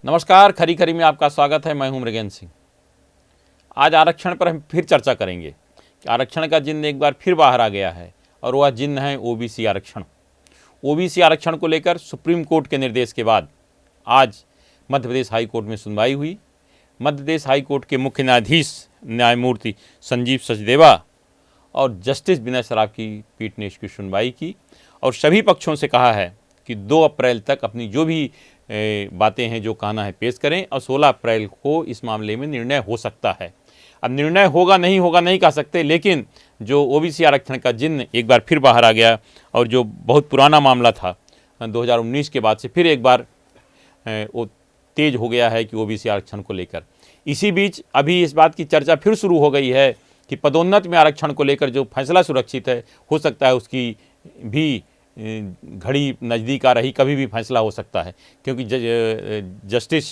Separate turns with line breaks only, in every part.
नमस्कार, खरी खरी में आपका स्वागत है। मैं हूं मृगेंद्र सिंह। आज आरक्षण पर हम फिर चर्चा करेंगे कि आरक्षण का जिन्न एक बार फिर बाहर आ गया है और वह जिन्न है ओबीसी आरक्षण। ओबीसी आरक्षण को लेकर सुप्रीम कोर्ट के निर्देश के बाद आज मध्य प्रदेश हाई कोर्ट में सुनवाई हुई। मध्य प्रदेश हाई कोर्ट के मुख्य न्यायाधीश न्यायमूर्ति संजीव सचदेवा और जस्टिस विनय सराफ की पीठ ने इसकी सुनवाई की और सभी पक्षों से कहा है कि 2 अप्रैल तक अपनी जो भी बातें हैं, जो कहना है, पेश करें और 16 अप्रैल को इस मामले में निर्णय हो सकता है। अब निर्णय होगा नहीं कह सकते, लेकिन जो ओबीसी आरक्षण का जिन्न एक बार फिर बाहर आ गया और जो बहुत पुराना मामला था 2019 के बाद से फिर एक बार वो तेज हो गया है कि ओबीसी आरक्षण को लेकर। इसी बीच अभी इस बात की चर्चा फिर शुरू हो गई है कि पदोन्नत में आरक्षण को लेकर जो फैसला सुरक्षित है, हो सकता है उसकी भी घड़ी नज़दीक आ रही, कभी भी फैसला हो सकता है, क्योंकि जस्टिस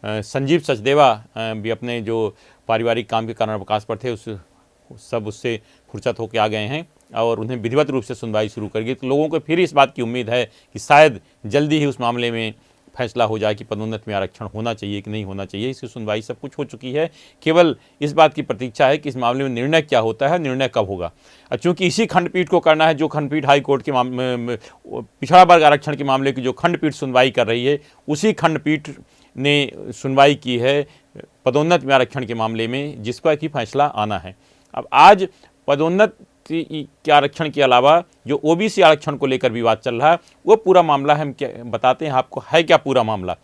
संजीव सचदेवा भी अपने जो पारिवारिक काम के कारण अवकाश पर थे उससे फुर्सत होकर आ गए हैं और उन्हें विधिवत रूप से सुनवाई शुरू कर दी। तो लोगों को फिर इस बात की उम्मीद है कि शायद जल्दी ही उस मामले में फैसला हो जाए कि पदोन्नत में आरक्षण होना चाहिए कि नहीं होना चाहिए। इसकी सुनवाई सब कुछ हो चुकी है, केवल इस बात की प्रतीक्षा है कि इस मामले में निर्णय क्या होता है, निर्णय कब होगा। चूँकि इसी खंडपीठ को करना है, जो खंडपीठ हाई कोर्ट के पिछड़ा वर्ग आरक्षण के मामले की जो खंडपीठ सुनवाई कर रही है, उसी खंडपीठ ने सुनवाई की है पदोन्नत में आरक्षण के मामले में, जिसका कि फैसला आना है। अब आज पदोन्नत के आरक्षण के अलावा जो ओबीसी आरक्षण को लेकर विवाद चल रहा है, वो पूरा मामला हम क्या बताते हैं आपको। है क्या पूरा मामला?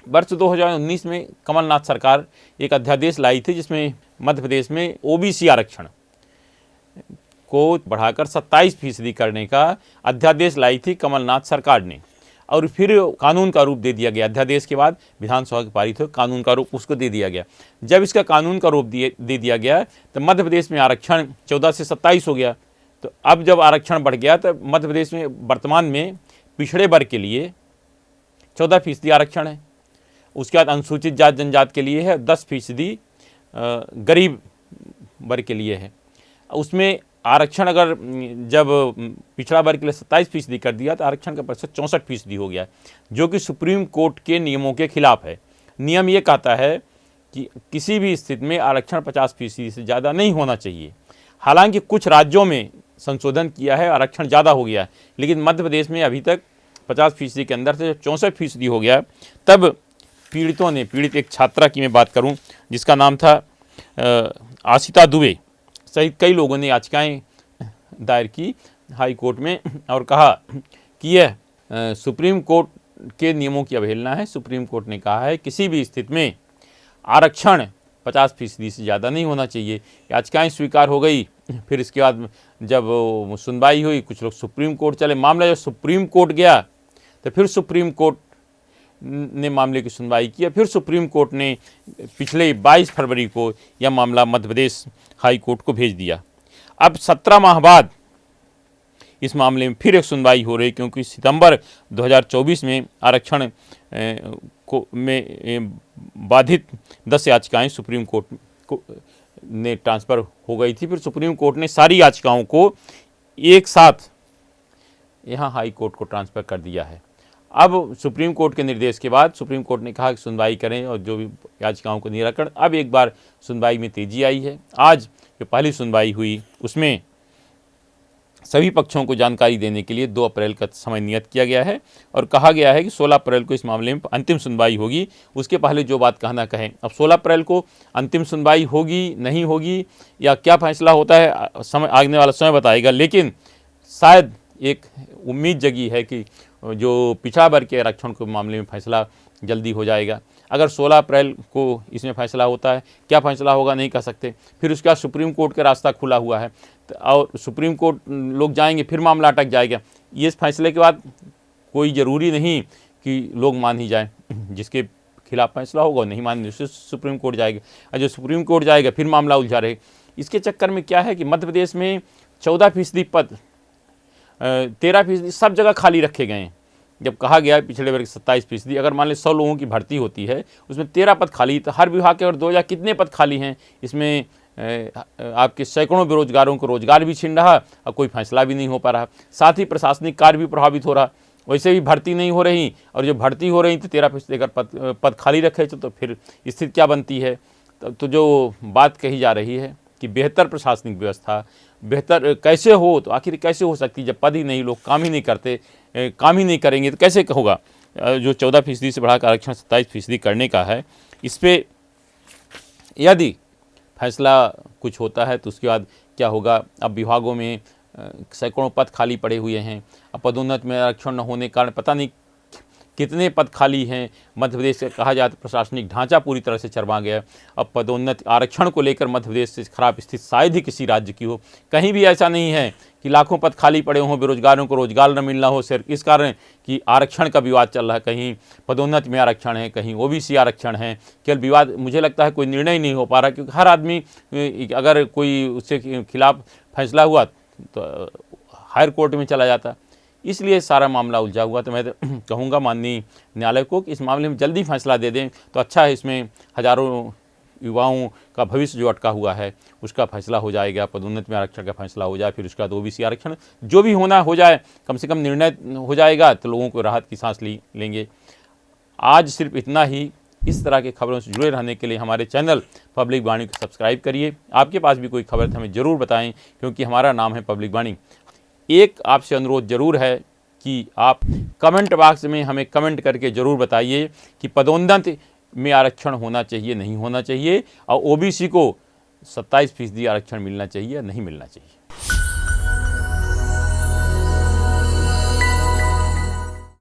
वर्ष 2019 में कमलनाथ सरकार एक अध्यादेश लाई थी जिसमें मध्य प्रदेश में ओबीसी आरक्षण को बढ़ाकर 27% करने का अध्यादेश लाई थी कमलनाथ सरकार ने, और फिर कानून का रूप दे दिया गया। अध्यादेश के बाद विधानसभा के पारित हो, कानून का रूप उसको दे दिया गया। जब इसका कानून का रूप दे दिया गया तो मध्य प्रदेश में आरक्षण 14 से 27 हो गया। तो अब जब आरक्षण बढ़ गया तो मध्य प्रदेश में वर्तमान में पिछड़े वर्ग के लिए 14% आरक्षण है। उसके बाद अनुसूचित जाति जनजाति के लिए है, 10% गरीब वर्ग के लिए है। उसमें आरक्षण अगर जब पिछड़ा वर्ग के लिए 27% कर दिया तो आरक्षण का प्रतिशत 64% हो गया, जो कि सुप्रीम कोर्ट के नियमों के खिलाफ है। नियम ये कहता है कि किसी भी स्थिति में आरक्षण 50% से ज़्यादा नहीं होना चाहिए। हालांकि कुछ राज्यों में संशोधन किया है, आरक्षण ज़्यादा हो गया है, लेकिन मध्य प्रदेश में अभी तक 50% के अंदर से 64% हो गया। तब पीड़ित एक छात्रा की मैं बात करूँ जिसका नाम था आशिता दुबे सहित कई लोगों ने याचिकाएं दायर की हाई कोर्ट में और कहा कि यह सुप्रीम कोर्ट के नियमों की अवहेलना है। सुप्रीम कोर्ट ने कहा है किसी भी स्थिति में आरक्षण 50% से ज़्यादा नहीं होना चाहिए। याचिकाएं स्वीकार हो गई। फिर इसके बाद जब सुनवाई हुई, कुछ लोग सुप्रीम कोर्ट चले। मामला जब सुप्रीम कोर्ट गया तो फिर सुप्रीम कोर्ट ने मामले की सुनवाई की। फिर सुप्रीम कोर्ट ने पिछले 22 फरवरी को यह मामला मध्य प्रदेश हाई कोर्ट को भेज दिया। अब 17 माह बाद इस मामले में फिर एक सुनवाई हो रही, क्योंकि सितंबर 2024 में आरक्षण में बाधित 10 याचिकाएं सुप्रीम कोर्ट को ने ट्रांसफ़र हो गई थी। फिर सुप्रीम कोर्ट ने सारी याचिकाओं को एक साथ यहाँ हाई कोर्ट को ट्रांसफ़र कर दिया है। अब सुप्रीम कोर्ट के निर्देश के बाद सुप्रीम कोर्ट ने कहा कि सुनवाई करें और जो भी याचिकाओं को निराकरण। अब एक बार सुनवाई में तेजी आई है। आज जो पहली सुनवाई हुई उसमें सभी पक्षों को जानकारी देने के लिए 2 अप्रैल का समय नियत किया गया है और कहा गया है कि 16 अप्रैल को इस मामले में अंतिम सुनवाई होगी। उसके पहले जो बात कहना कहें। अब 16 अप्रैल को अंतिम सुनवाई होगी नहीं होगी या क्या फैसला होता है, समय आने वाला समय बताएगा। लेकिन शायद एक उम्मीद जगी है कि जो पिछड़ा वर्ग के आरक्षण के मामले में फैसला जल्दी हो जाएगा। अगर 16 अप्रैल को इसमें फैसला होता है, क्या फैसला होगा नहीं कह सकते। फिर उसके बाद सुप्रीम कोर्ट का रास्ता खुला हुआ है और सुप्रीम कोर्ट लोग जाएंगे, फिर मामला अटक जाएगा। ये इस फैसले के बाद कोई ज़रूरी नहीं कि लोग मान ही जाएं। जिसके खिलाफ फैसला होगा नहीं मान, सुप्रीम कोर्ट जाएगा और जो सुप्रीम कोर्ट जाएगा फिर मामला उलझा रहे। इसके चक्कर में क्या है कि मध्य प्रदेश में 14% पद 13% सब जगह खाली रखे गए हैं। जब कहा गया पिछड़े वर्ग 27%, अगर मान लें 100 लोगों की भर्ती होती है उसमें 13 पद खाली, तो हर विभाग के अगर 2000 कितने पद खाली हैं, इसमें आपके सैकड़ों बेरोजगारों को रोजगार भी छीन रहा और कोई फैसला भी नहीं हो पा रहा। साथ ही प्रशासनिक कार्य भी प्रभावित हो रहा। वैसे भी भर्ती नहीं हो रही, और जो भर्ती हो रही तो 13% अगर पद खाली रखे तो फिर स्थिति क्या बनती है। तो जो बात कही जा रही है कि बेहतर प्रशासनिक व्यवस्था बेहतर कैसे हो, तो आखिर कैसे हो सकती, जब पद ही नहीं, लोग काम ही नहीं करते, काम ही नहीं करेंगे तो कैसे होगा। जो 14% से बढ़ाकर आरक्षण 27% करने का है, इस पर यदि फैसला कुछ होता है तो उसके बाद क्या होगा। अब विभागों में सैकड़ों पद खाली पड़े हुए हैं। अब पदोन्नति में आरक्षण न होने के कारण पता नहीं कितने पद खाली हैं। मध्य प्रदेश से कहा जाए तो प्रशासनिक ढांचा पूरी तरह से चरमा गया। अब पदोन्नति आरक्षण को लेकर मध्य प्रदेश से खराब स्थिति शायद ही किसी राज्य की हो। कहीं भी ऐसा नहीं है कि लाखों पद खाली पड़े हों, बेरोजगारों को रोजगार न मिलना हो, सिर्फ इस कारण कि आरक्षण का विवाद चल रहा है। कहीं पदोन्नति में आरक्षण है, कहीं ओबीसी आरक्षण है। केवल विवाद, मुझे लगता है कोई निर्णय नहीं हो पा रहा, क्योंकि हर आदमी अगर कोई उससे खिलाफ फैसला हुआ तो हायर कोर्ट में चला जाता, इसलिए सारा मामला उलझा हुआ। तो मैं कहूँगा माननीय न्यायालय को कि इस मामले में जल्दी फैसला दे दें तो अच्छा है। इसमें हजारों युवाओं का भविष्य जो अटका हुआ है उसका फैसला हो जाएगा, पदोन्नति में आरक्षण का फैसला हो जाए, फिर उसके बाद ओबीसी आरक्षण जो भी होना हो जाए, कम से कम निर्णय हो जाएगा तो लोगों को राहत की सांस लेंगे। आज सिर्फ इतना ही। इस तरह के खबरों से जुड़े रहने के लिए हमारे चैनल पब्लिक वाणी को सब्सक्राइब करिए। आपके पास भी कोई खबर तो हमें ज़रूर बताएं, क्योंकि हमारा नाम है पब्लिक वाणी। एक आपसे अनुरोध ज़रूर है कि आप कमेंट बॉक्स में हमें कमेंट करके ज़रूर बताइए कि पदोन्नति में आरक्षण होना चाहिए, नहीं होना चाहिए, और ओबीसी को 27% आरक्षण मिलना चाहिए या नहीं मिलना चाहिए।